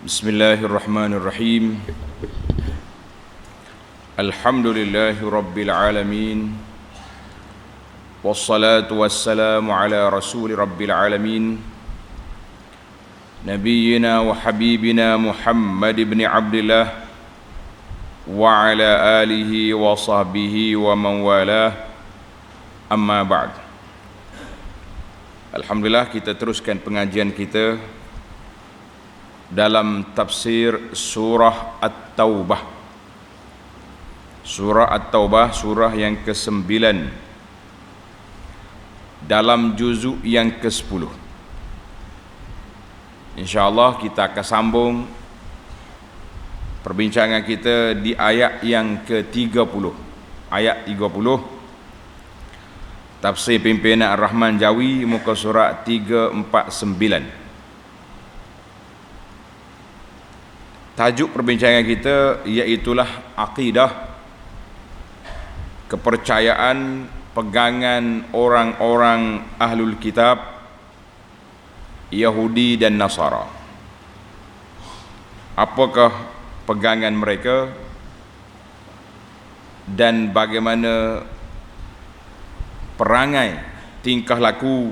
Bismillahirrahmanirrahim. Alhamdulillahi rabbil alamin. Wassalatu wassalamu ala rasuli rabbil alamin. Nabiyyina wa habibina Muhammad ibn Abdillah wa ala alihi wa sahbihi wa man walah. Amma ba'd. Alhamdulillah, kita teruskan pengajian kita dalam tafsir surah At-Taubah. Surah At-Taubah, surah yang ke-9 dalam juzuk yang ke-10. InsyaAllah kita akan sambung perbincangan kita di ayat yang ke-30. Ayat 30, tafsir pimpinan Ar-Rahman Jawi, muka surat 349. Tajuk perbincangan kita iaitulah akidah, kepercayaan, pegangan orang-orang Ahlul Kitab, Yahudi dan Nasara. Apakah pegangan mereka dan bagaimana perangai, tingkah laku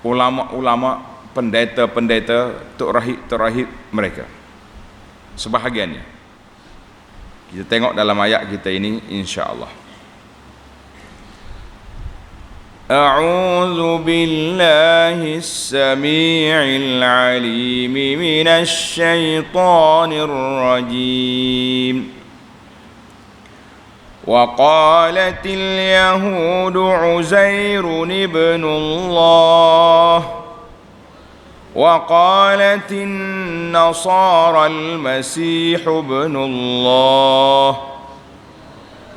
ulama-ulama, pendeta-pendeta, tok rahib mereka. Sebahagiannya kita tengok dalam ayat kita ini, insya-Allah. A'udzu billahis samii'il 'aliim minasy syaithaanir rajiim. Wa qalatil yahudu 'Uzairun ibnullah وقالت النصارى المسيح ابن الله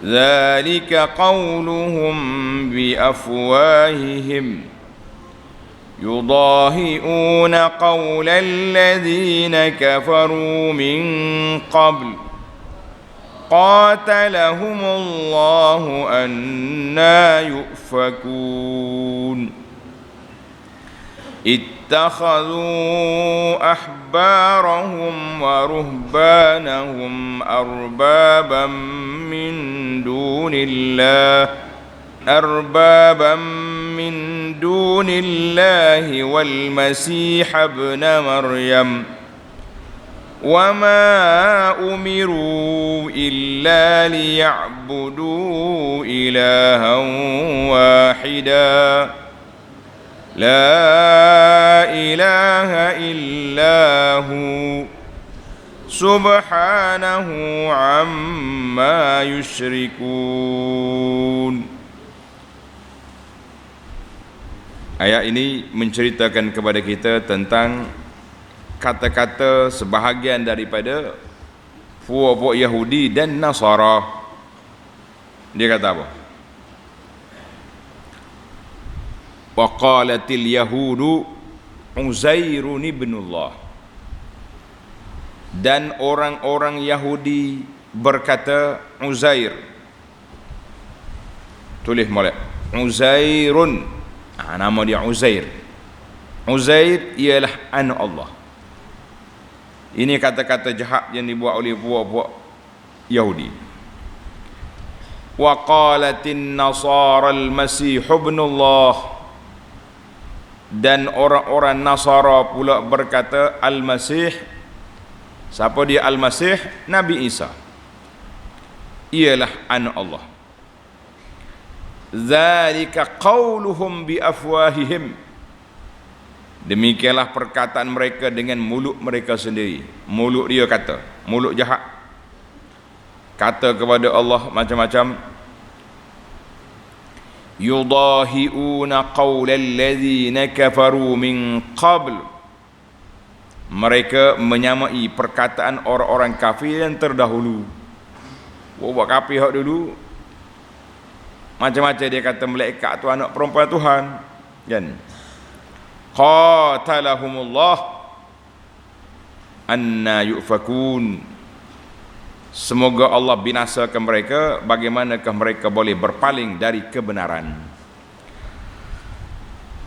ذلك قولهم بأفواههم يضاهئون قول الذين كفروا من قبل قاتلهم الله أنى يؤفكون اتخذوا أحبارهم ورهبانهم أربابا من دون الله والمسيح ابن مريم وما أمروا إلا ليعبدوا إلها واحدا لا إله إلا هو سبحانه عما يشركون. Ayat ini menceritakan kepada kita tentang kata-kata sebahagian daripada puak-puak Yahudi dan Nasara. Dia kata apa? Wa qalatil yahudu Uzairun ibnullah. Dan orang-orang Yahudi berkata Uzair. Tulis molek, Uzairun. Nama dia Uzair. Uzair ialah anak Allah. Ini kata-kata jahat yang dibuat oleh puak-puak Yahudi. Wa qalatin nasara al-masih ibnullah. Dan orang-orang Nasara pula berkata Al-Masih. Siapa dia Al-Masih? Nabi Isa ialah anak Allah. Zalika qauluhum bi afwahihim. Demikianlah perkataan mereka dengan mulut mereka sendiri. Mulut dia kata, mulut jahat, kata kepada Allah macam-macam. Yudahi'una qawla alladhina kafaru min qabl. Mereka menyamai perkataan orang-orang kafir yang terdahulu. Buat kafir hak dulu macam-macam, dia kata malaikat tu anak perempuan Tuhan, kan? Qatalahumullah anna yufakun. Semoga Allah binasakan mereka. Bagaimanakah mereka boleh berpaling dari kebenaran?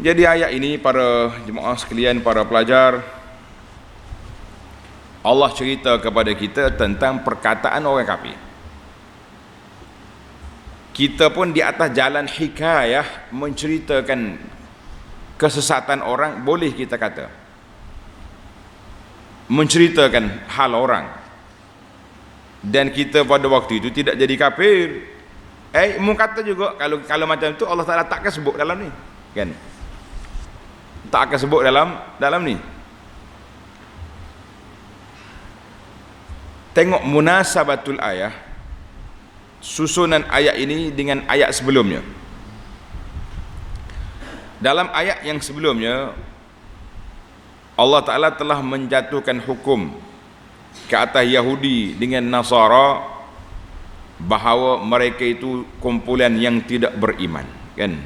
Jadi ayat ini para jemaah sekalian, para pelajar, Allah cerita kepada kita tentang perkataan orang kafir. Kita pun di atas jalan hikayah menceritakan kesesatan orang, boleh kita kata. Menceritakan hal orang. Dan kita pada waktu itu tidak jadi kafir. Mu kata juga kalau macam tu Allah Taala takkan sebut dalam ni, kan? Tak akan sebut dalam ni. Tengok munasabatul ayah, susunan ayat ini dengan ayat sebelumnya. Dalam ayat yang sebelumnya Allah Ta'ala telah menjatuhkan hukum ke atas Yahudi dengan Nasara bahawa mereka itu kumpulan yang tidak beriman, kan?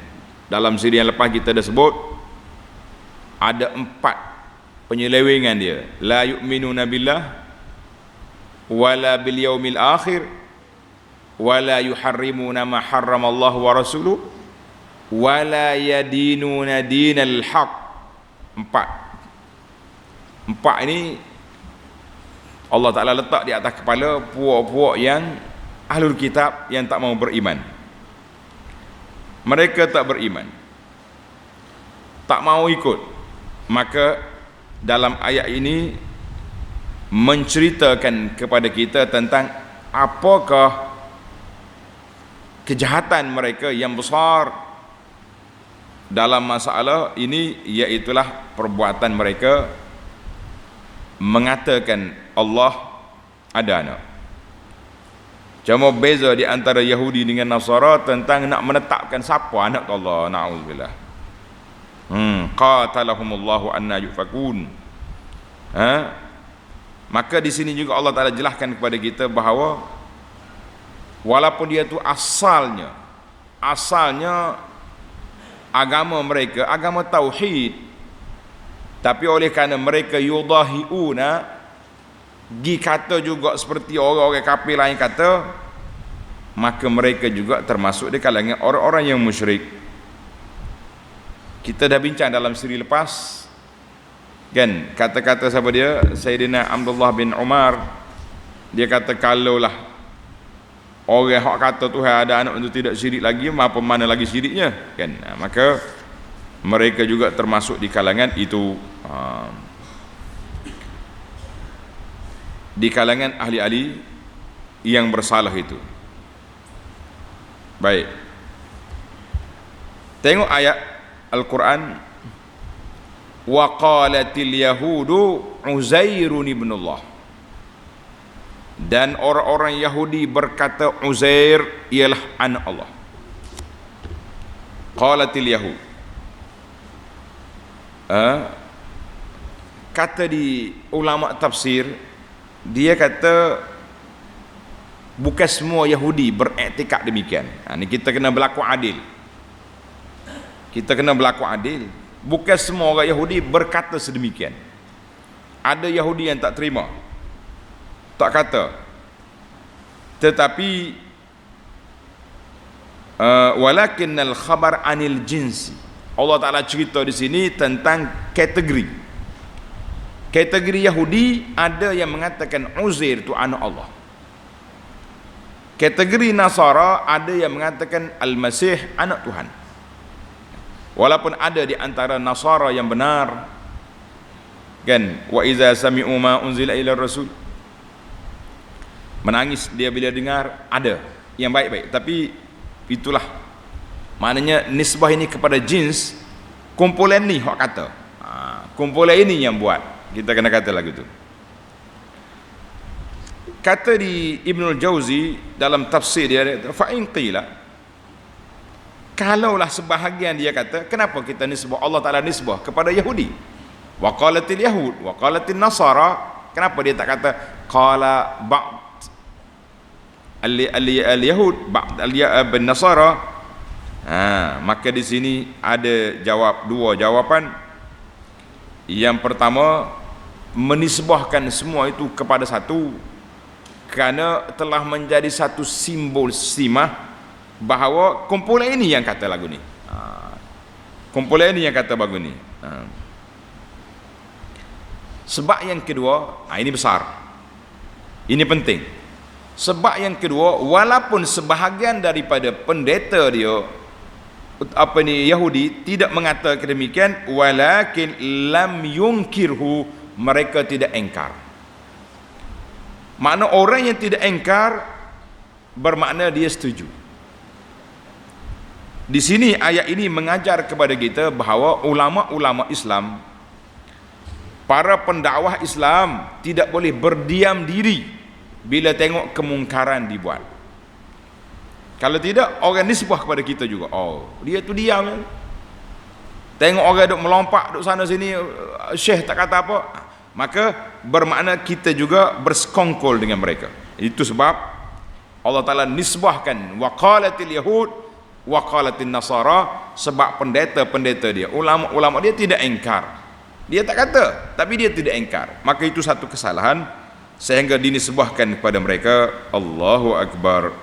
Dalam siri yang lepas kita dah sebut ada 4 penyelewengan dia. La yu'minuna billah wala bil yaumil akhir wala yuharrimuna ma harramallahu wa rasuluh wala yadinuna dinal haq. 4 ini Allah Ta'ala letak di atas kepala puak-puak yang ahlul kitab yang tak mau beriman. Mereka tak beriman, tak mau ikut. Maka dalam ayat ini menceritakan kepada kita tentang apakah kejahatan mereka yang besar dalam masalah ini, iaitulah perbuatan mereka mengatakan Allah ada anak. Cuma beza di antara Yahudi dengan Nasara tentang nak menetapkan siapa anak Allah. Na'udzubillah. Qatalahumullahu anna yufakun. Maka di sini juga Allah Ta'ala jelaskan kepada kita bahawa walaupun dia tu asalnya agama mereka agama tauhid, tapi oleh kerana mereka yudahiuna, gi kata juga seperti orang-orang kafir lain kata, maka mereka juga termasuk di kalangan orang-orang yang musyrik. Kita dah bincang dalam siri lepas, kan, kata-kata siapa dia, Sayyidina Abdullah bin Umar. Dia kata kalaulah orang hak kata Tuhan ada anak itu tidak syirik lagi, apa mana lagi syiriknya, kan? Maka mereka juga termasuk di kalangan itu, di kalangan ahli-ahli yang bersalah itu. Baik, tengok ayat Al-Quran. Wa qalatil yahudu Uzairun ibnullah. Dan orang-orang Yahudi berkata Uzair ialah anak Allah. Qalatil yahud, kata di ulama tafsir, dia kata bukan semua Yahudi beriktikad demikian. Ini kita kena berlaku adil. Kita kena berlaku adil. Bukan semua orang Yahudi berkata sedemikian. Ada Yahudi yang tak terima, tak kata. Tetapi walakinnal khabar anil jinsi. Allah Ta'ala cerita di sini tentang kategori. Kategori Yahudi ada yang mengatakan Uzair itu anak Allah. Kategori Nasara ada yang mengatakan Al-Masih anak Tuhan. Walaupun ada di antara Nasara yang benar, kan, wa iza sami'u ma unzila ila rasul, menangis dia bila dengar, ada yang baik-baik. Tapi itulah maknanya nisbah ini kepada jins, kumpulan ni hak kata, kumpulan ini yang buat, kita kena kata lagu tu. Kata di Ibnul Jauzi dalam tafsir dia, fa'in qila, kalaulah sebahagian dia kata, kenapa kita nisbah Allah Ta'ala nisbah kepada Yahudi? Wa qalatil yahud wa qalatil nasara, kenapa dia tak kata qala ba'd al-yahud ba'd al-nasara? Maka di sini ada dua jawapan. Yang pertama, menisbahkan semua itu kepada satu kerana telah menjadi satu simbol simah bahawa kumpulan ini yang kata lagu ni, kumpulan ini yang kata lagu ni. Sebab yang kedua, ini besar. Ini penting. Sebab yang kedua, walaupun sebahagian daripada pendeta dia Yahudi tidak mengatakan demikian, walakin lam yunkirhu, mereka tidak engkar. Makna orang yang tidak engkar bermakna dia setuju. Di sini ayat ini mengajar kepada kita bahawa ulama-ulama Islam, para pendakwah Islam tidak boleh berdiam diri bila tengok kemungkaran dibuat. Kalau tidak, orang nisbah kepada kita juga. Oh, dia tu diam kan? Tengok orang duk melompak duk sana sini, syekh tak kata apa, maka bermakna kita juga bersekongkol dengan mereka. Itu sebab Allah Ta'ala nisbahkan waqalatil yahud waqalatil nasara, sebab pendeta-pendeta dia, ulama-ulama dia tidak engkar. Dia tak kata, tapi dia tidak engkar. Maka itu satu kesalahan sehingga dinisbahkan kepada mereka. Allahu Akbar.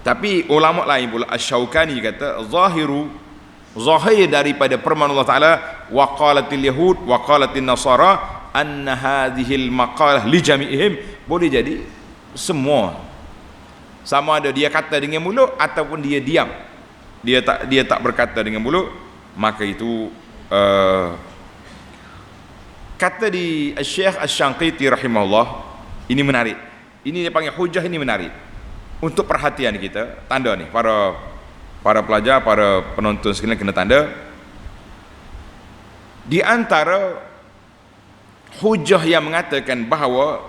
Tapi ulama lain pula, Asy-Syaukani kata zahir daripada firman Allah Ta'ala waqalatil yahud waqalatil nasara anna hadhil maqalah li jami'ihim, boleh jadi semua, sama ada dia kata dengan mulut ataupun dia diam, dia tak berkata dengan mulut. Maka itu kata di Syekh Asy-Syanqiti rahimahullah, ini menarik, ini dia panggil hujah, ini menarik untuk perhatian kita. Tanda ni para pelajar, para penonton sekalian kena tanda. Di antara hujah yang mengatakan bahawa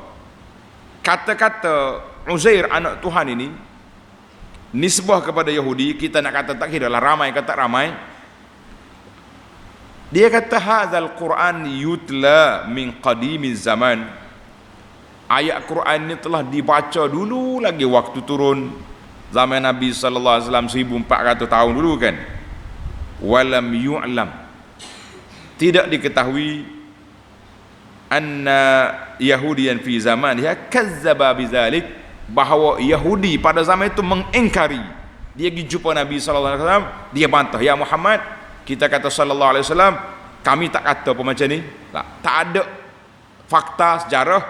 kata-kata Uzair anak Tuhan ini nisbah kepada Yahudi, kita nak kata tak kira lah ramai kata ramai. Dia kata hadzal Quran yutla min qadimiz zaman, ayat Quran ini telah dibaca dulu lagi waktu turun zaman Nabi sallallahu alaihi wasallam 1400 tahun dulu kan. Walam yu'lam, tidak diketahui, anna yahudiyan fi zamaniha kazzaba bizalik, bahawa Yahudi pada zaman itu mengingkari. Dia pergi jumpa Nabi sallallahu alaihi wasallam, dia bantah, ya Muhammad, kita kata sallallahu alaihi wasallam, kami tak kata apa macam ni. Tak ada fakta sejarah.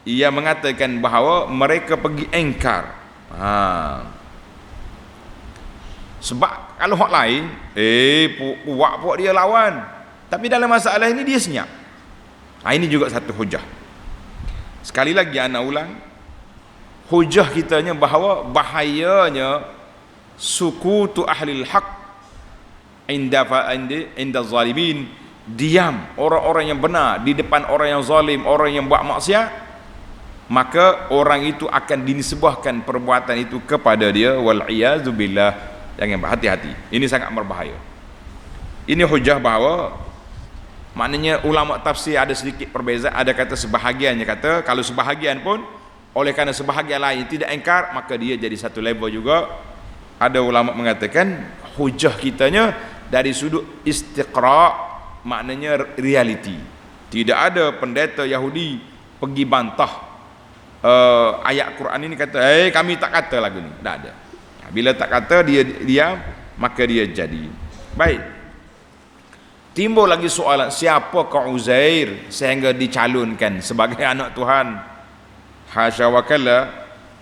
Ia mengatakan bahawa mereka pergi engkar. Sebab kalau hak lain, puak dia lawan, tapi dalam masalah ini dia senyap. Ini juga satu hujah. Sekali lagi ana ulang, hujah kitanya bahawa bahayanya sukutu ahlil haq inda zalimin, diam orang-orang yang benar di depan orang yang zalim, orang yang buat maksiat, maka orang itu akan dinisbahkan perbuatan itu kepada dia, wal iyazu billah. Jangan berhati-hati, ini sangat berbahaya. Ini hujah bahawa maknanya ulama tafsir ada sedikit perbezaan. Ada kata sebahagiannya kata, kalau sebahagian pun oleh kerana sebahagian lain tidak engkar, maka dia jadi satu level juga. Ada ulama mengatakan hujah kitanya dari sudut istiqra', maknanya reality. Tidak ada pendeta Yahudi pergi bantah ayat Quran ini, kata kami tak kata lagu ni. Tak ada. Bila tak kata, dia diam, maka dia jadi. Baik, timbul lagi soalan, siapakah Uzair sehingga dicalonkan sebagai anak Tuhan? Hasya wa kalla.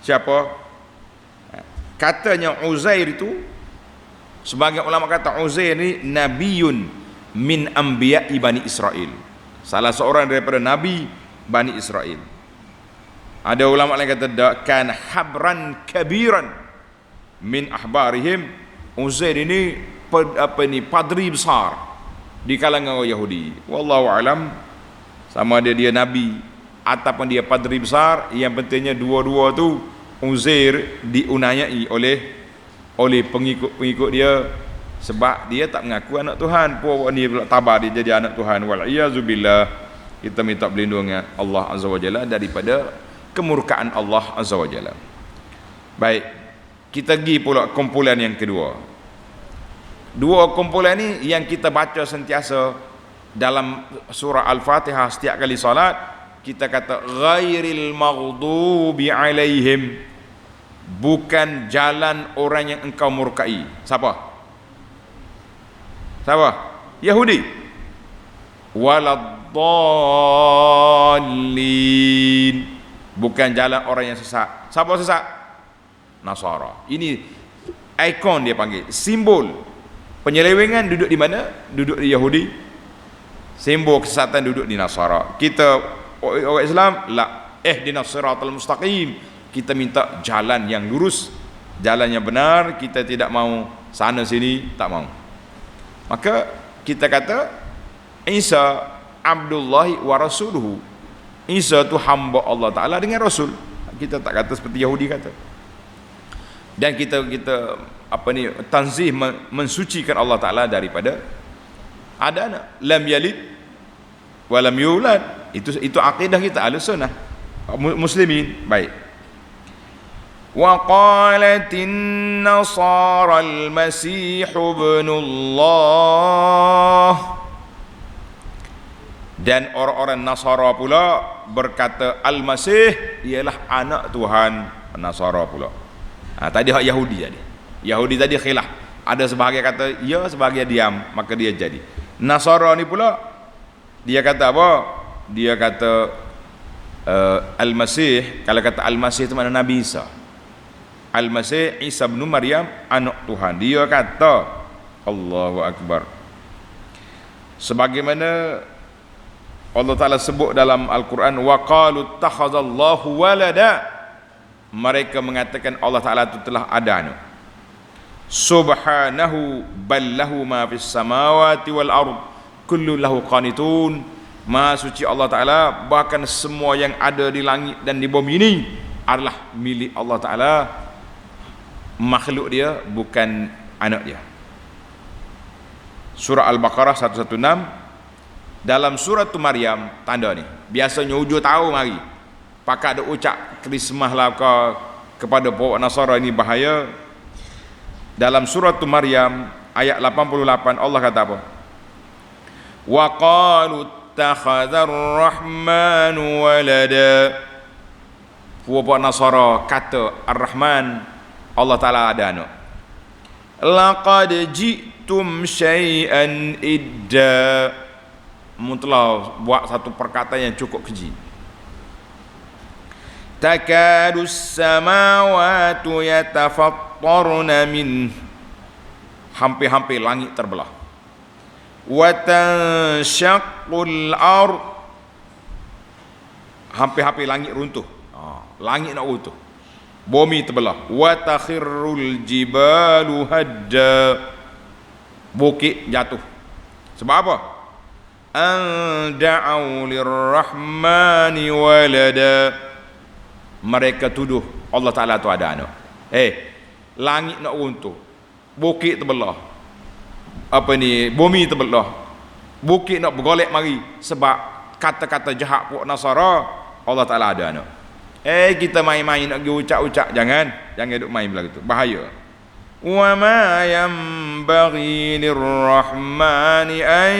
Siapa? Katanya Uzair itu, sebagai ulama kata Uzair ni nabiyun min anbiya'i Bani Israel, salah seorang daripada nabi Bani Israel. Ada ulama lain kata kan habran kabiran min ahbarihim. Uzair ini padri besar di kalangan orang Yahudi. Wallahu alam, sama ada dia nabi ataupun dia padri besar, yang pentingnya dua-dua tu Uzair diunayai oleh pengikut-pengikut dia, sebab dia tak mengaku anak Tuhan. Puak ni pula tabah dia jadi anak Tuhan. Wal iyazu billah. Kita minta perlindungan Allah Azza wa Jalla daripada kemurkaan Allah Azza wa Jalla. Baik, kita pergi pula kumpulan yang kedua. Dua kumpulan ni yang kita baca sentiasa dalam surah Al-Fatihah setiap kali salat. Kita kata ghairil maghdubi alaihim, bukan jalan orang yang engkau murkai. Siapa? Yahudi. Waladdallin, dhallin, bukan jalan orang yang sesat. Siapa sesat? Nasara. Ini ikon dia panggil, simbol penyelewengan duduk di mana? Duduk di Yahudi. Simbol kesesatan duduk di Nasara. Kita orang Islam la ihdinas siratal mustaqim. Kita minta jalan yang lurus, jalan yang benar. Kita tidak mau sana sini, tak mau. Maka kita kata Isa Abdullahi wa rasuluhu. Isa tu hamba Allah Ta'ala dengan Rasul. Kita tak kata seperti Yahudi kata. Dan kita tanzih, mensucikan Allah Ta'ala daripada ada anak. Lam yalid wa lam yulad. Itu akidah kita Ahlus Sunnah Muslimin. Baik. Wa qalatin nasara al-masih ibnullah. Dan orang-orang Nasara pula berkata Al-Masih ialah anak Tuhan. Nasara pula. Tadi hak Yahudi tadi. Yahudi tadi khilaf. Ada sebahagian kata ya, sebahagian diam, maka dia jadi. Nasara ni pula dia kata apa? Dia kata Al-Masih, kalau kata Al-Masih itu mana Nabi Isa. Al-Masih Isa bin Maryam anak Tuhan. Dia kata Allahu Akbar. Sebagaimana Allah Ta'ala sebut dalam Al-Quran, wa qalu ittakhadallahu walada. Mereka mengatakan Allah Ta'ala itu telah ada anak. Subhanahu bal lahu ma fis samawati wal ard kullu lahu qanitun. Maha suci Allah Ta'ala, bahkan semua yang ada di langit dan di bumi ini adalah milik Allah Ta'ala. Makhluk dia, bukan anak dia. Surah Al-Baqarah 116. Dalam surah Maryam tanda ni. Biasanya hujur tahu mari. Pakat ada ucap Krismas lah kepada pokok Nasara, ini bahaya. Dalam surah Maryam ayat 88 Allah kata apa? Wa qalu ittakhadhar rahmanu walada. Pokok Nasara kata Ar-Rahman, Allah Ta'ala ada anak. Laqad ji'tum syai'an idda. Telah buat satu perkataan yang cukup keji. Takadus samawatu yatafattarna min. Hampir-hampir langit terbelah. Wa tanshaqqul ard. Hampir-hampir langit runtuh. Langit nak runtuh. Bumi terbelah. Wa takhirrul jibalu hadda. Bukit jatuh. Sebab apa? An da'u lirrahmani walada. Mereka tuduh Allah Ta'ala tu ada anak. Langit nak runtuh, bukit terbelah, bumi terbelah, bukit nak bergolek mari sebab kata-kata jahat puak Nasara Allah Ta'ala ada anak. Kita main-main nak pergi ucap-ucap, jangan duk main belah gitu, bahaya. Wa ma yanbaghi lirrahmani an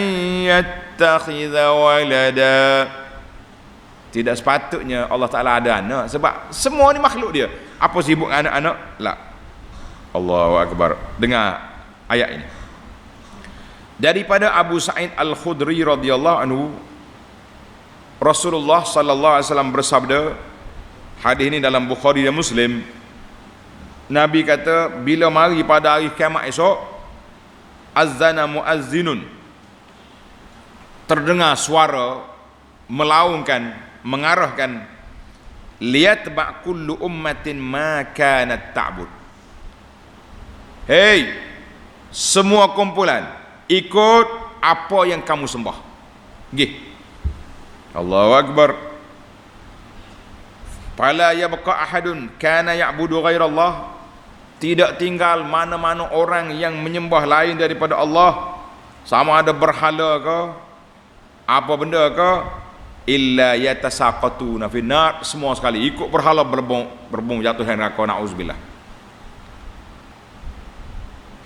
yattakhidha walada. Tidak sepatutnya Allah Ta'ala ada anak, sebab semua ni makhluk dia. Apa sibuk anak-anak? La. Allahu Akbar. Dengar ayat ini daripada Abu Sa'id Al-Khudri radhiyallahu anhu. Rasulullah sallallahu alaihi wasallam bersabda, hadis ini dalam Bukhari dan Muslim. Nabi kata, bila mari pada hari kiamat esok, azzana muazzinun, terdengar suara melaungkan, mengarahkan, liyatba' kullu ummatin ma kanat ta'bud. Hei, semua kumpulan ikut apa yang kamu sembah. Gih. Allahu Akbar. Fala yabqa ahadun kana ya'budu ghairallah. Tidak tinggal mana-mana orang yang menyembah lain daripada Allah, sama ada berhala ke apa benda ke, illa yatasaqatuna finnar, semua sekali ikut berhala, berbong jatuh dalam neraka, nauzubillah.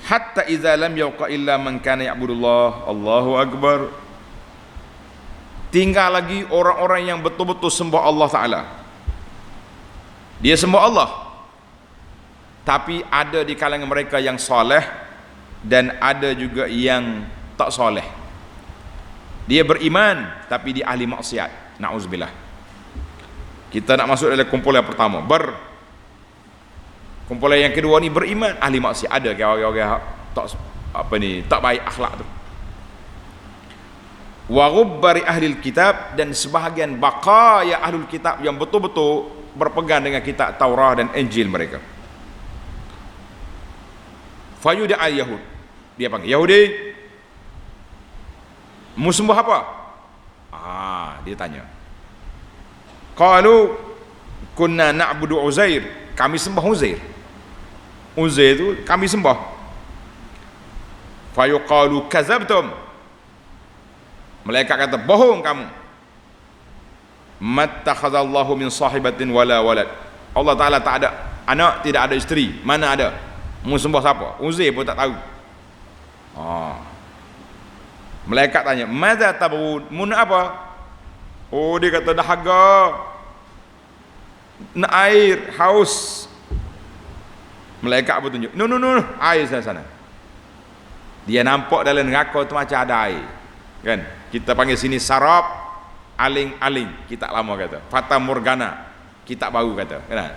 Hatta idza lam yabqa illa man kana ya'budullah. Allahu Akbar. Tinggal lagi orang-orang yang betul-betul sembah Allah Ta'ala. Dia sembah Allah, tapi ada di kalangan mereka yang soleh dan ada juga yang tak soleh. Dia beriman tapi dia ahli maksiat, na'udzubillah. Kita nak masuk dalam kumpulan pertama. Kumpulan yang kedua ni beriman, ahli maksiat. Ada ke orang-orang tak tak baik akhlak tu. Wa ghubbari ahlil kitab, dan sebahagian baqaya ahlul kitab yang betul-betul berpegang dengan kitab Taurah dan Injil mereka. Fayuda al-Yahud, dia panggil Yahudi, mu sembah apa? Dia tanya. Qalu kunna na'budu Uzair, kami sembah Uzair. Uzair itu kami sembah. Fayuqalu kazabtum, malaikat kata bohong kamu. Mattakhadallahu min sahibatin wala walad, Allah Ta'ala tak ada anak, tidak ada isteri. Mana ada? Mu sembah siapa? Uzair pun tak tahu. Malaikat tanya, madza tabghun, mu nak apa? Dia kata dahaga, nak air, haus. Malaikat pun tunjuk, no, air sana. Dia nampak dalam neraka tu macam ada air, kan? Kita panggil sini sarap, aling-aling, kitab lama kata. Fata Morgana, kitab baru kata, kan?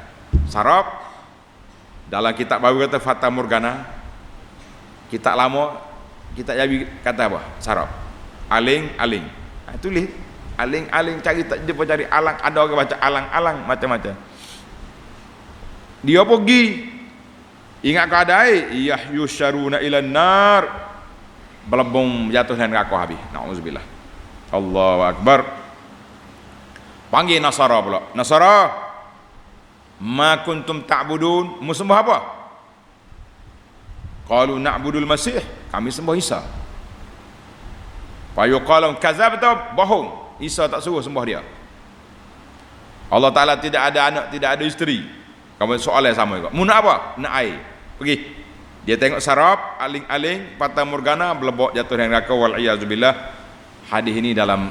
Sarap, dalam kitab baru kata Fata Morgana. Kitab lama, kitab Jawi kata apa? Sarap, aling-aling. Tulis aling-aling, cari tak jumpa, cari alang. Ada orang baca alang-alang macam-macam. Dia pergi, ingat keadaan, yahyusharuna ilan nar, belebung jatuh dan neraka habis. Na'udzubillah. Allahu Akbar. Panggil Nasara pula. Nasara, ma kuntum ta'budun, mu sembah apa? Qalu na'budul Masih, kami sembah Isa. Fayuqalu kazabtum, bohong, Isa tak suruh sembah dia. Allah Ta'ala tidak ada anak, tidak ada isteri. Kamu soalan sama juga. Mu nak apa? Nak air. Pergi. Dia tengok sarap, aling-aling, Fata Morgana, belebok jatuh yang neraka, wal iyazubillah. Hadis ini dalam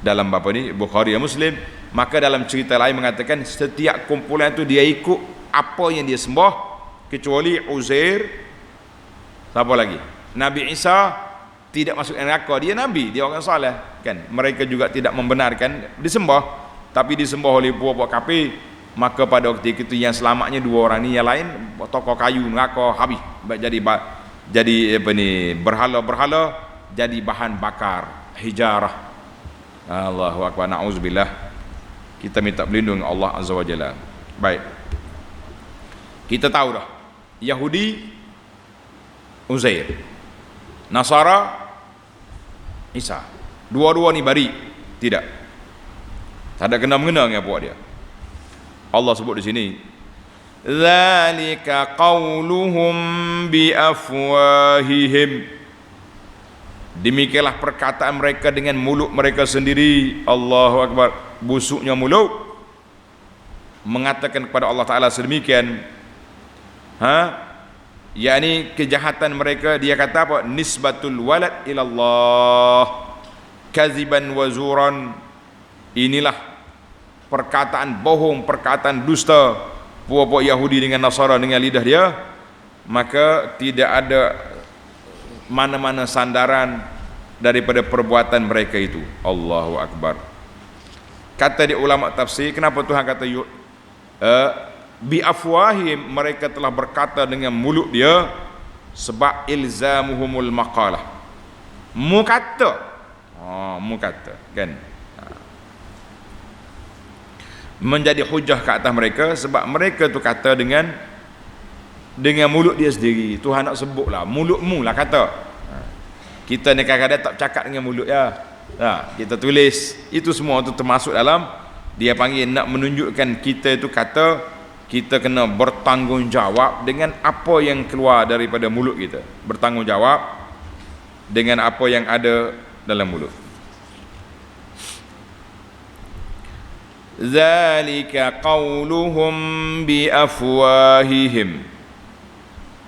apa ni, Bukhari dan Muslim. Maka dalam cerita lain mengatakan setiap kumpulan itu dia ikut apa yang dia sembah, kecuali Uzair. Siapa lagi? Nabi Isa tidak masuk neraka, dia nabi, dia orang soleh, kan? Mereka juga tidak membenarkan disembah, tapi disembah oleh buah-buah kafir. Maka pada waktu itu yang selamatnya dua orang ni, yang lain tokoh kayu neraka habis, jadi apa ni, berhala-berhala, jadi bahan bakar hijarah. Allahu akbar, na'udzubillah. Kita minta berlindung Allah Azza wa Jalla. Baik, kita tahu dah, Yahudi Uzair, Nasara Isa, dua-dua ni bari, tidak ada kena-mengena dengan buat dia. Allah sebut di sini, zalika qauluhum bi afwahihim, demikianlah perkataan mereka dengan mulut mereka sendiri. Allahu Akbar. Busuknya mulut mengatakan kepada Allah Ta'ala sedemikian, yakni kejahatan mereka. Dia kata apa? Nisbatul walad ilallah kaziban wa zuran. Inilah perkataan bohong, perkataan dusta puak-puak Yahudi dengan Nasara dengan lidah dia. Maka tidak ada mana-mana sandaran daripada perbuatan mereka itu. Allahu Akbar. Kata di ulama tafsir, kenapa Tuhan kata bi afwahim, mereka telah berkata dengan mulut dia, sebab ilzamuhumul maqalah, mu kata, kan, menjadi hujah ke atas mereka, sebab mereka tu kata dengan mulut dia sendiri. Tuhan nak sebutlah, mulutmu lah kata. Kita ni kadang-kadang tak cakap dengan mulut ya. Kita tulis. Itu semua tu termasuk dalam, dia panggil nak menunjukkan kita itu kata, kita kena bertanggungjawab dengan apa yang keluar daripada mulut kita. Bertanggungjawab dengan apa yang ada dalam mulut. Zalika qauluhum bi afwahihim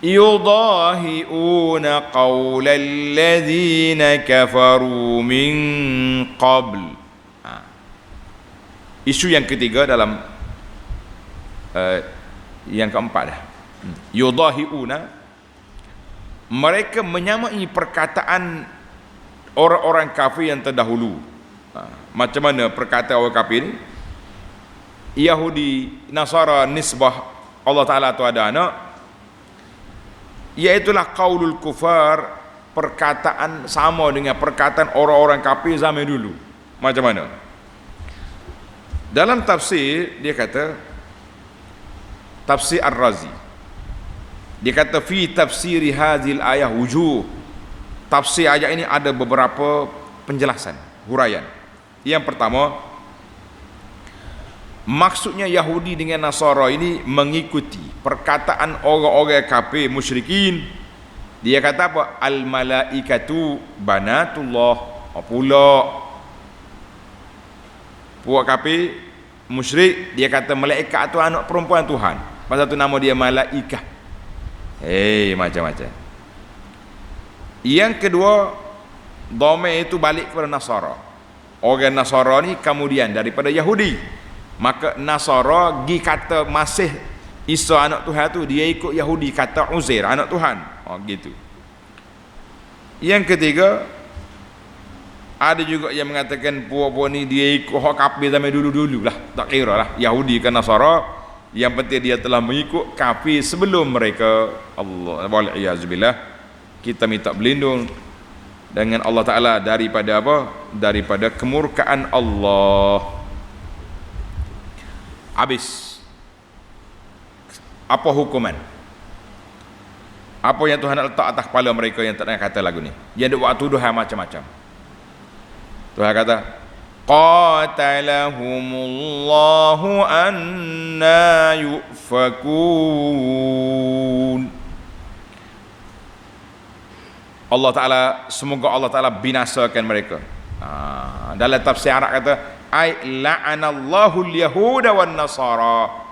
yudahi'una qawlal ladzina kafaru min qabl. Isu yang ketiga dalam yang keempat dah. Yudahi'una, mereka menyamai perkataan orang-orang kafir yang terdahulu. Macam mana perkataan orang kafir ni? Yahudi, Nasara nisbah Allah Ta'ala tu ada anak, iaitulah qaulul kufar, perkataan sama dengan perkataan orang-orang kafir zaman dulu. Macam mana? Dalam tafsir dia kata, tafsir Ar-Razi, dia kata fi tafsiri hadhil ayah wujuh. Tafsir ayat ini ada beberapa penjelasan, huraian. Yang pertama, maksudnya Yahudi dengan Nasara ini mengikuti perkataan orang-orang kafir musyrikin. Dia kata apa? Al malaikatu banatullah. Pula puak kafir musyrik dia kata malaikat tu anak perempuan Tuhan. Pasal tu nama dia malaikah. Macam-macam. Yang kedua, dhamir itu balik kepada Nasara. Orang Nasara ni kemudian daripada Yahudi. Maka Nasara gi kata Masih Isa anak Tuhan tu, dia ikut Yahudi kata Uzair anak Tuhan. Gitu. Yang ketiga, ada juga yang mengatakan puak-puak ni dia ikut hak kafir zaman dulu-dulu lah, tak kira lah Yahudi ke Nasara, yang penting dia telah mengikut kafir sebelum mereka. Allah wal-iyazubillah. Kita minta berlindung dengan Allah Ta'ala daripada apa? Daripada kemurkaan Allah. Habis. Apa hukuman? Apa yang Tuhan nak letak atas kepala mereka yang tak nak kata lagu ni? Yang dia buat tuduhan macam-macam. Tuhan kata, qatalahumullahu anna yufakun. Allah Ta'ala, semoga Allah Ta'ala binasakan mereka. Dalam tafsir Arab kata, ay la'anallahu al-yahuda wan nasara.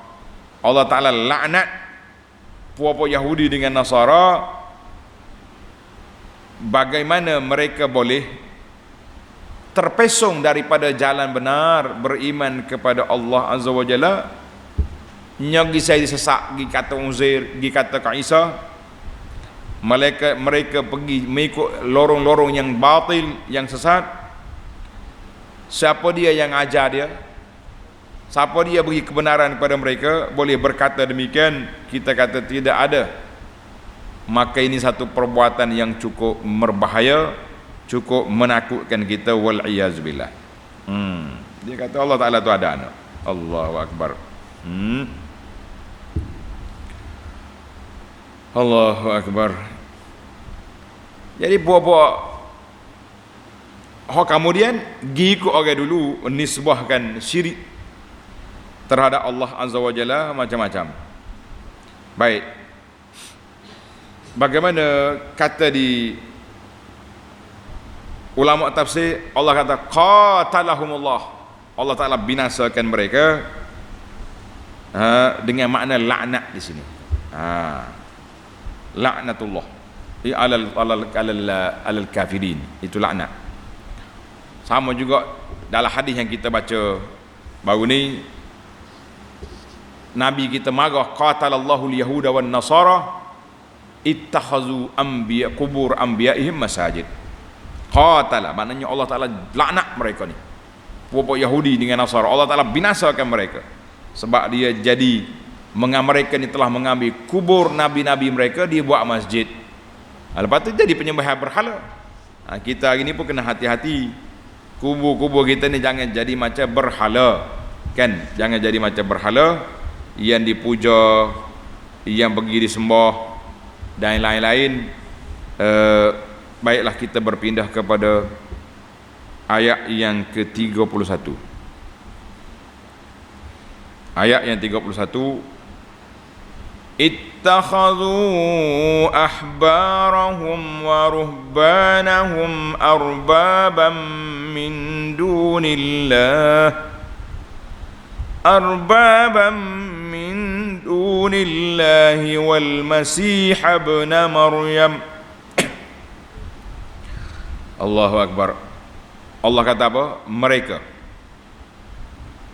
Allah Ta'ala laknat puak-puak Yahudi dengan Nasara. Bagaimana mereka boleh terpesong daripada jalan benar, beriman kepada Allah Azza wa Jalla, nyagi saya disesak, gi kata Uzair, gi kata Isa. Mereka pergi mengikut lorong-lorong yang batil, yang sesat. Siapa dia yang ajar dia? Siapa dia beri kebenaran kepada mereka? Boleh berkata demikian? Kita kata tidak ada. Maka ini satu perbuatan yang cukup berbahaya, cukup menakutkan kita. Wal-iyazubillah. Dia kata Allah Ta'ala tu ada anak. Allahu Akbar. Allahu Akbar. Jadi buat-buat kemudian gi ikut orang dulu nisbahkan syirik terhadap Allah Azza wa Jalla macam-macam. Baik. Bagaimana kata di ulama tafsir, Allah kata qatalahumullah. Allah Ta'ala binasakan mereka dengan makna laknat di sini. Laknatullah alal kafirin, itu laknat. Sama juga dalam hadis yang kita baca baru ni, Nabi kita marah, qatalallahu al-yahuda wan nasara ittakhazu anbiya qubur anbiya'ihim masajid. Qatala maknanya Allah Ta'ala laknat mereka ni, puak Yahudi dengan Nasara. Allah Ta'ala binasakan mereka sebab dia jadi mereka ni telah mengambil kubur nabi-nabi mereka, dia buat masjid. Lepas tu jadi penyembahan berhala. Kita hari ni pun kena hati-hati. Kubur-kubur kita ni jangan jadi macam berhala, kan? Jangan jadi macam berhala yang dipuja, yang pergi disembah dan lain-lain. Baiklah kita berpindah kepada ayat yang ke-31. Ayat yang 31, ittakhadhu ahbarahum wa ruhbanahum arbaban min dunillahi wal masih ibn Maryam. Allahu Akbar. Allah kata apa? Mereka.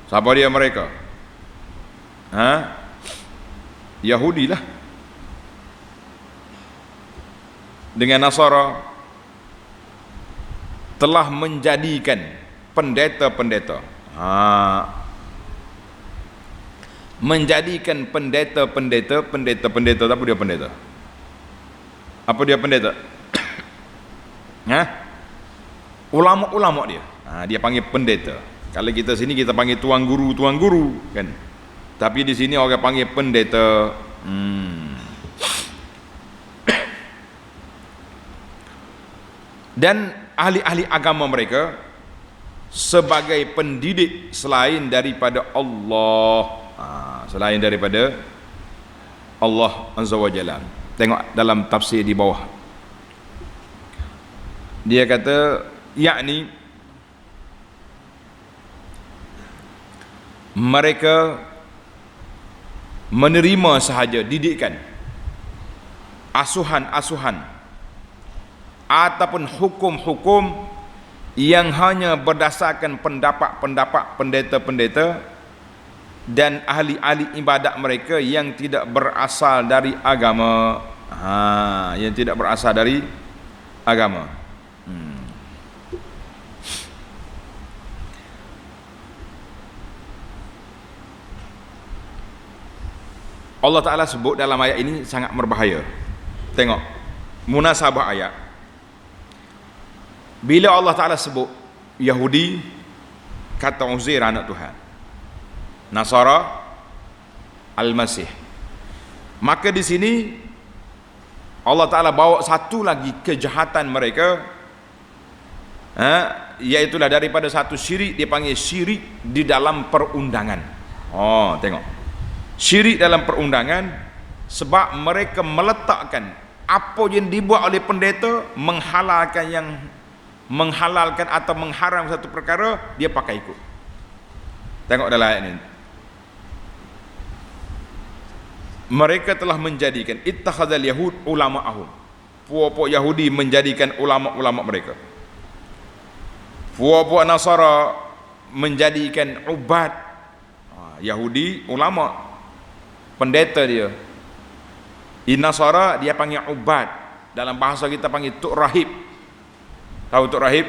Siapa dia mereka? Yahudi lah dengan Nasara telah menjadikan pendeta-pendeta menjadikan pendeta-pendeta apa dia pendeta? Apa dia pendeta? Ha? Ulama-ulama dia. Dia panggil pendeta. Kalau kita sini kita panggil tuan guru kan. Tapi di sini orang panggil pendeta. Dan ahli-ahli agama mereka sebagai pendidik selain daripada Allah, selain daripada Allah Azza wa Jalla. Tengok dalam tafsir di bawah, dia kata yakni mereka menerima sahaja didikan, asuhan-asuhan ataupun hukum-hukum yang hanya berdasarkan pendapat-pendapat pendeta-pendeta dan ahli-ahli ibadat mereka yang tidak berasal dari agama. Yang tidak berasal dari agama. Allah Ta'ala sebut dalam ayat ini sangat berbahaya. Tengok munasabah ayat. Bila Allah Ta'ala sebut Yahudi kata Uzair anak Tuhan, Nasara Al-Masih, maka di sini Allah Ta'ala bawa satu lagi kejahatan mereka, iaitulah daripada satu syirik, dia panggil syirik di dalam perundangan. Tengok, syirik dalam perundangan, sebab mereka meletakkan apa yang dibuat oleh pendeta, menghalalkan atau mengharam satu perkara, dia pakai ikut. Tengok dalam ayat ini, mereka telah menjadikan ittakhadzal yahud ulama'ahum, puak-puak Yahudi menjadikan ulama-ulama mereka, puak-puak Nasara menjadikan ubad. Yahudi ulama, pendeta dia. Nasara dia panggil ubad, dalam bahasa kita panggil tuk rahib. Tahu tuk rahib?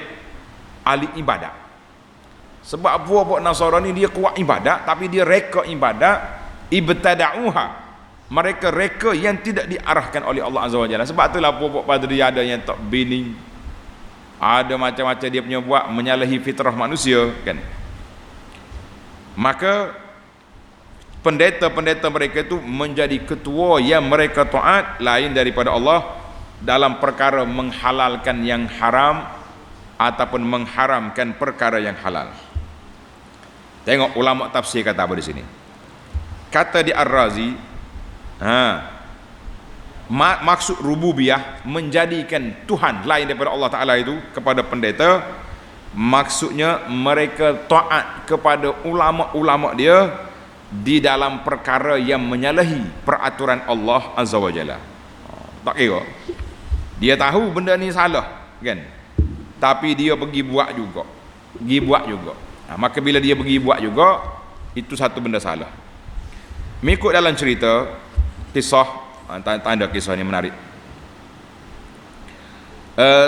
Ahli ibadat. Sebab puak-puak Nasara ni dia kuat ibadat, tapi dia reka ibadat ibtada'uha, mereka reka yang tidak diarahkan oleh Allah Azza wa Jalla. Sebab itulah puak-puak Padri ada yang tak bini, ada macam-macam dia punya buat, menyalahi fitrah manusia kan. Maka pendeta-pendeta mereka itu menjadi ketua yang mereka taat lain daripada Allah dalam perkara menghalalkan yang haram ataupun mengharamkan perkara yang halal. Tengok ulama tafsir kata apa di sini. Kata di Ar-Razi, maksud rububiyah, menjadikan Tuhan lain daripada Allah Ta'ala itu kepada pendeta, maksudnya mereka taat kepada ulama-ulama dia di dalam perkara yang menyalahi peraturan Allah Azza wa Jalla. Tak kira dia tahu benda ni salah kan, tapi dia pergi buat juga, maka bila dia pergi buat juga, itu satu benda salah. Mengikut dalam cerita kisah, tanda kisah ni menarik.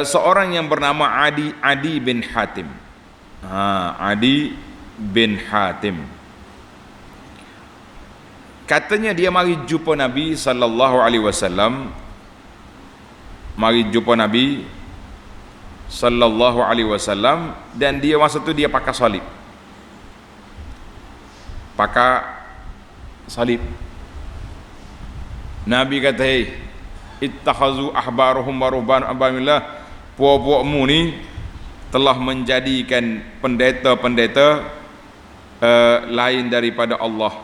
Seorang yang bernama Adi bin Hatim. Adi bin Hatim, katanya dia mari jumpa Nabi sallallahu alaihi wasallam. Dan dia masa tu dia pakai salib. Nabi kata, "Hei, ittakhazu ahbaruhum wa ruhban abamillah, puak-puakmu ni telah menjadikan pendeta-pendeta lain daripada Allah,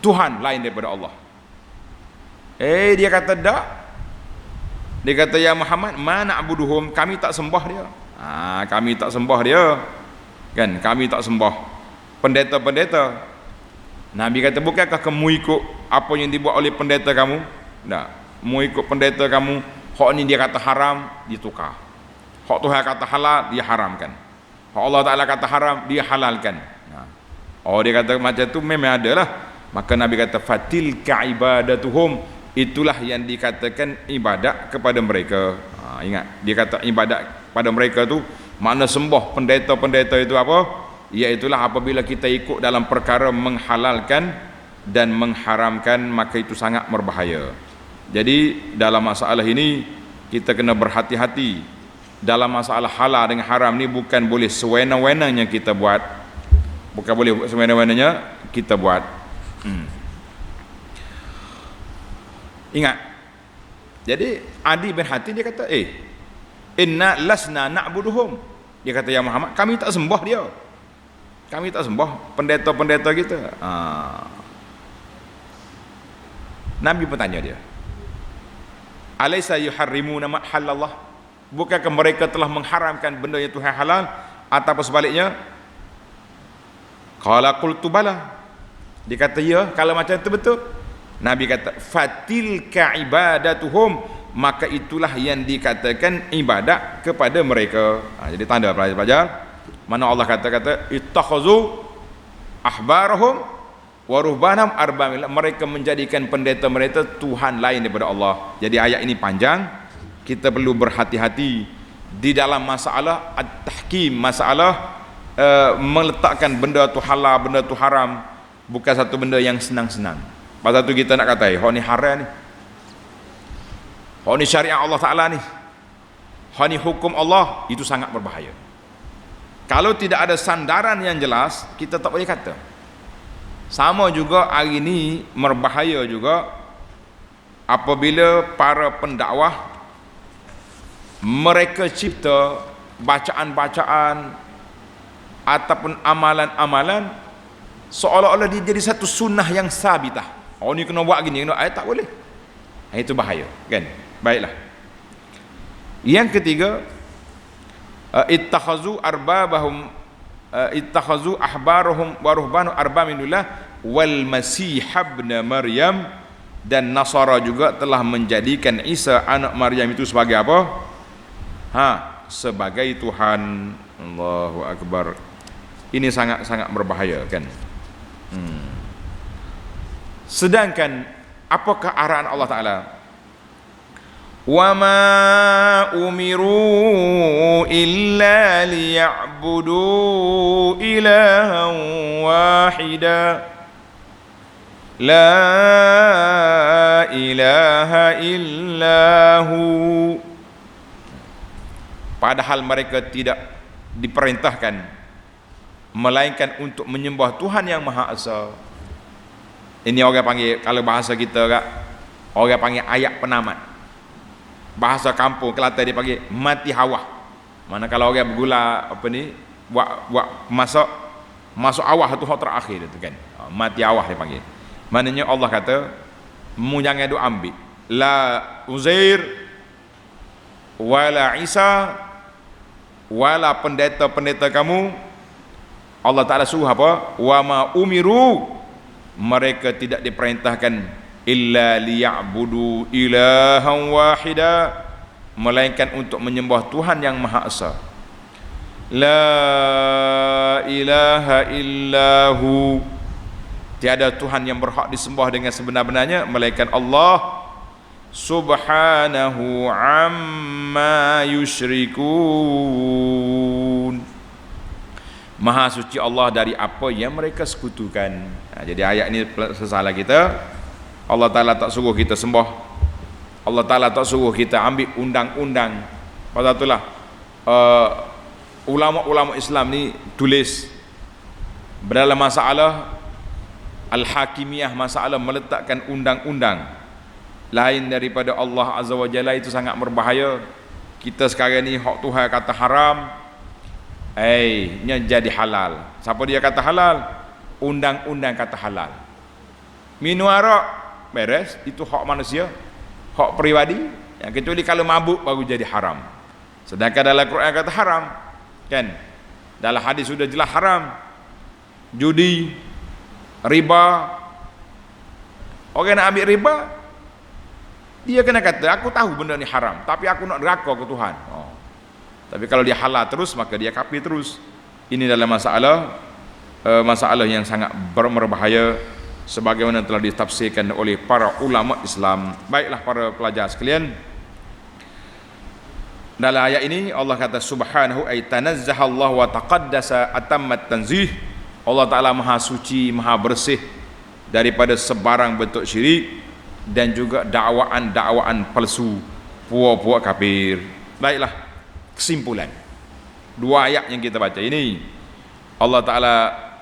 Tuhan lain daripada Allah." Dia kata tak. Dia kata, "Ya Muhammad, ma na'buduhum, kami tak sembah dia." Kami tak sembah dia kan, kami tak sembah pendeta-pendeta. Nabi kata, "Bukankah kamu ikut apa yang dibuat oleh pendeta kamu?" Tak, mu ikut pendeta kamu. Hak ni dia kata haram, ditukar. Hak Tuhan kata halal, dia haramkan. Hak Allah Ta'ala kata haram, dia halalkan. Dia kata macam tu memang ada lah. Maka Nabi kata, "Fatilka ibadatuhum," itulah yang dikatakan ibadat kepada mereka. Ingat, dia kata ibadat pada mereka tu makna sembah pendeta-pendeta itu apa? Iaitulah apabila kita ikut dalam perkara menghalalkan dan mengharamkan, maka itu sangat berbahaya. Jadi dalam masalah ini kita kena berhati-hati. Dalam masalah halal dengan haram ni bukan boleh sewenang-wenangnya kita buat. Bukan boleh sewenang-wenangnya kita buat. Ingat. Jadi Adi bin Hatim dia kata, inna lasna na'buduhum. Dia kata, ya Muhammad, kami tak sembah dia. Kami tak sembah pendeta-pendeta kita. Nabi bertanya dia, alaysa yuharrimuna ma halallah? Bukankah mereka telah mengharamkan benda yang Tuhan halal? Ataupun sebaliknya? Qala qultu bala. Dia kata, ya, kalau macam itu betul. Nabi kata, fatilka ibadatuhum, maka itulah yang dikatakan ibadat kepada mereka. Jadi tanda pelajar-pelajar, mana Allah kata-kata ittakhazu ahbarahum wa ruhbanahum arba'ila, mereka menjadikan pendeta-pendeta Tuhan lain daripada Allah. Jadi ayat ini panjang, kita perlu berhati-hati di dalam masalah at-tahkim, masalah meletakkan benda tu halal, benda tu haram, bukan satu benda yang senang-senang. Pasal tu kita nak kata, hak ni haram ni, hak ni syariat Allah Ta'ala ni, hak ni hukum Allah, itu sangat berbahaya. Kalau tidak ada sandaran yang jelas, kita tak boleh kata. Sama juga hari ini berbahaya juga apabila para pendakwah mereka cipta bacaan-bacaan ataupun amalan-amalan seolah-olah dia jadi satu sunnah yang sabitah. Oh ni kena buat gini, kena tak boleh. Itu bahaya, kan? Baiklah. Yang ketiga, ittakhazu ahbarahum wa ruhbanu arbaminullah wal masih ibn Maryam, dan Nasara juga telah menjadikan Isa anak Maryam itu sebagai apa? Sebagai Tuhan. Allahu Akbar. Ini sangat-sangat berbahaya, kan? Sedangkan apakah arahan Allah Ta'ala? Wa ma umiru illa liya'budu ilahan wahida la ilaha illahu. Padahal mereka tidak diperintahkan melainkan untuk menyembah Tuhan yang Maha Esa. Ini orang panggil, kalau bahasa kita orang panggil ayat penamat. Bahasa kampung Kelantan dia panggil mati hawa. Mana kalau orang bergula buat masuk awah tu hak terakhir tu kan. Mati awah dia panggil. Maknanya Allah kata, mu jangan duk ambil la Uzair wala Isa wala pendeta-pendeta kamu. Allah Ta'ala suruh apa? Wa ma umiru, mereka tidak diperintahkan illa liya'budu ilahan wahida, melainkan untuk menyembah Tuhan yang Maha Esa. La ilaha illahu, tiada Tuhan yang berhak disembah dengan sebenar-benarnya melainkan Allah subhanahu amma yusyrikun. Maha suci Allah dari apa yang mereka sekutukan. Jadi ayat ini sesalah kita. Allah Ta'ala tak suruh kita sembah, Allah Ta'ala tak suruh kita ambil undang-undang. Pasal itulah ulama-ulama Islam ni tulis dalam masalah al-hakimiyah, masalah meletakkan undang-undang lain daripada Allah Azza wa Jalla, itu sangat berbahaya. Kita sekarang ni hak Tuhan kata haram, nya jadi halal. Siapa dia kata halal? Undang-undang kata halal. Minum arak beres, itu hak manusia, hak peribadi. Yang kecuali kalau mabuk baru jadi haram. Sedangkan dalam Quran kata haram, kan? Dalam hadis sudah jelas haram. Judi, riba. Orang nak ambil riba, dia kena kata, aku tahu benda ni haram, tapi aku nak neraka ke Tuhan. Tapi kalau dia halal terus, maka dia kafir terus. Ini dalam masalah yang sangat berbahaya, sebagaimana telah ditafsirkan oleh para ulama Islam. Baiklah para pelajar sekalian, dalam ayat ini Allah kata subhanahu ay tanazzaha Allah wa taqaddasa atammat tanzih. Allah Ta'ala maha suci, maha bersih daripada sebarang bentuk syirik dan juga dakwaan-dakwaan palsu puak-puak kafir. Baiklah, kesimpulan dua ayat yang kita baca ini, Allah Ta'ala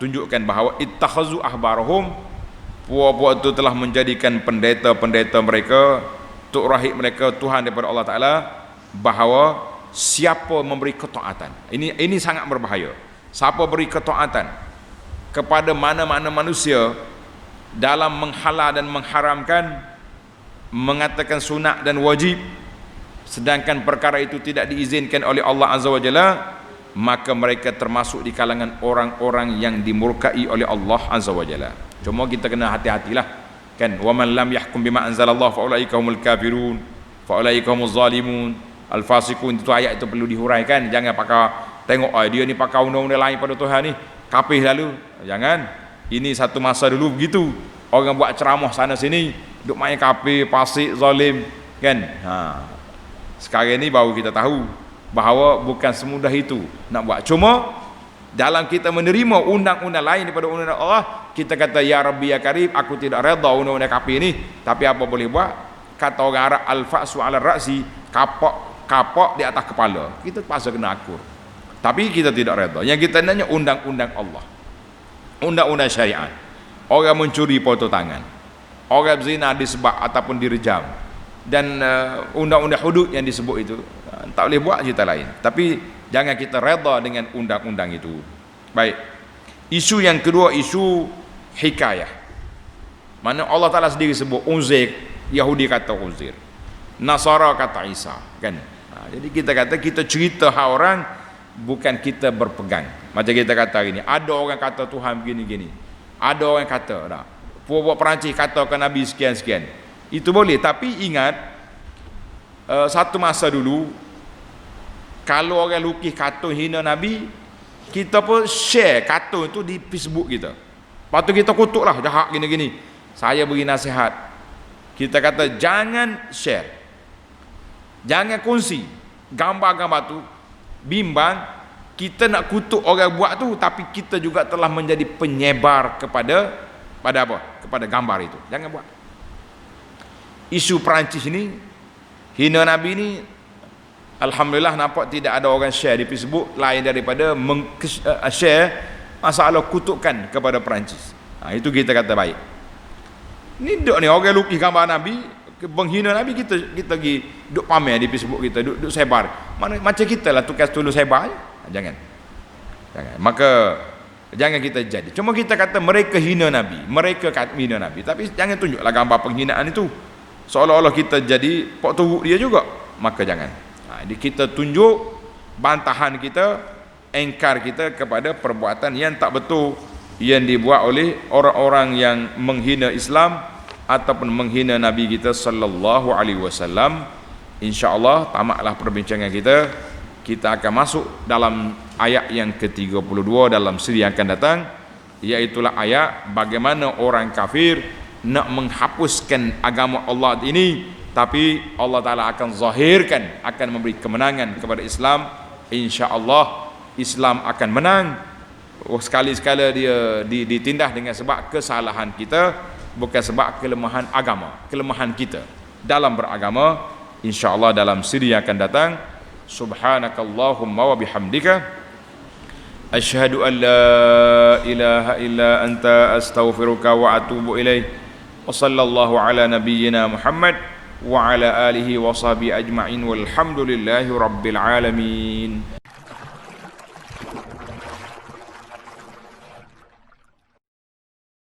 tunjukkan bahawa ittakhazu ahbarahum, puak-puak itu telah menjadikan pendeta-pendeta mereka, tuk rahib mereka Tuhan daripada Allah Ta'ala, bahawa siapa memberi ketaatan, ini sangat berbahaya. Siapa beri ketaatan kepada mana-mana manusia dalam menghalal dan mengharamkan, mengatakan sunat dan wajib, sedangkan perkara itu tidak diizinkan oleh Allah Azza wa Jalla, maka mereka termasuk di kalangan orang-orang yang dimurkai oleh Allah Azza wa Jalla. Cuma kita kena hati-hatilah kan, wa man lam yahkum bima anzalallah fa ulaika humul kafirun fa ulaika humuz zalimun al-fasiqun. Itu ayat itu perlu dihuraikan. Jangan pakai tengok dia ni pakai undang-undang lain pada Tuhan ni, kafir lalu. Jangan. Ini satu masa dulu begitu, orang buat ceramah sana sini duk main kafir, fasik, zalim kan. Sekarang ni baru kita tahu bahawa bukan semudah itu nak buat. Cuma dalam kita menerima undang-undang lain daripada undang-undang Allah, kita kata ya Rabbi ya Karim, aku tidak redha undang-undang kafir ni, tapi apa boleh buat? Kata orang Arab, al-fa'su 'ala ra'si, kapak di atas kepala. Kita terpaksa kena akur. Tapi kita tidak redha. Yang kita nanya undang-undang Allah, undang-undang syariat. Orang mencuri potong tangan, orang berzina disebab ataupun direjam, dan undang-undang hudud yang disebut itu tak boleh buat cerita lain. Tapi jangan kita redha dengan undang-undang itu. Baik, isu yang kedua, isu hikayah. Mana Allah Ta'ala sendiri sebut Uzair, Yahudi kata Uzair, Nasara kata Isa kan. Jadi kita kata kita cerita hal orang, bukan kita berpegang. Macam kita kata ini, ada orang kata Tuhan begini-gini, ada orang kata dah, puak-puak Perancis katakan Nabi sekian-sekian. Itu boleh, tapi ingat satu masa dulu kalau orang lukis kartun hina Nabi, kita pun share kartun itu di Facebook kita. Lepas tu kita kutuklah, jahat gini-gini. Saya beri nasihat, kita kata jangan share, jangan kongsi gambar-gambar tu. Bimbang kita nak kutuk orang buat tu, tapi kita juga telah menjadi penyebar kepada apa? Kepada gambar itu. Jangan buat. Isu Perancis ni, hina Nabi ni, alhamdulillah nampak tidak ada orang share di Facebook lain daripada share masalah kutukan kepada Perancis. Itu kita kata baik. Ni duk ni orang lukis gambar Nabi, menghina Nabi, kita pergi duk pamer di Facebook kita, duk sebar. Macam kita lah tukas tulus sebar. Jangan. Maka jangan kita jadi. Cuma kita kata mereka hina Nabi, mereka hina Nabi, tapi jangan tunjuklah gambar penghinaan itu seolah-olah kita jadi pok turut dia juga. Maka jangan. Jadi kita tunjuk bantahan kita, engkar kita kepada perbuatan yang tak betul yang dibuat oleh orang-orang yang menghina Islam ataupun menghina Nabi kita sallallahu alaihi wasallam. InsyaAllah tamatlah perbincangan kita. Kita akan masuk dalam ayat yang ke-32 dalam siri yang akan datang, iaitulah ayat bagaimana orang kafir nak menghapuskan agama Allah ini, tapi Allah Ta'ala akan zahirkan, akan memberi kemenangan kepada Islam. InsyaAllah Islam akan menang. Sekali-sekala dia ditindas dengan sebab kesalahan kita, bukan sebab kelemahan agama, kelemahan kita dalam beragama. InsyaAllah dalam siri yang akan datang. Subhanakallahumma wa bihamdika asyhadu an la ilaha illa anta astaghfiruka wa atubu ilaih. Wa sallallahu ala nabiyyina Muhammad wa ala alihi wa sahbihi ajma'in walhamdulillahi rabbil alamin.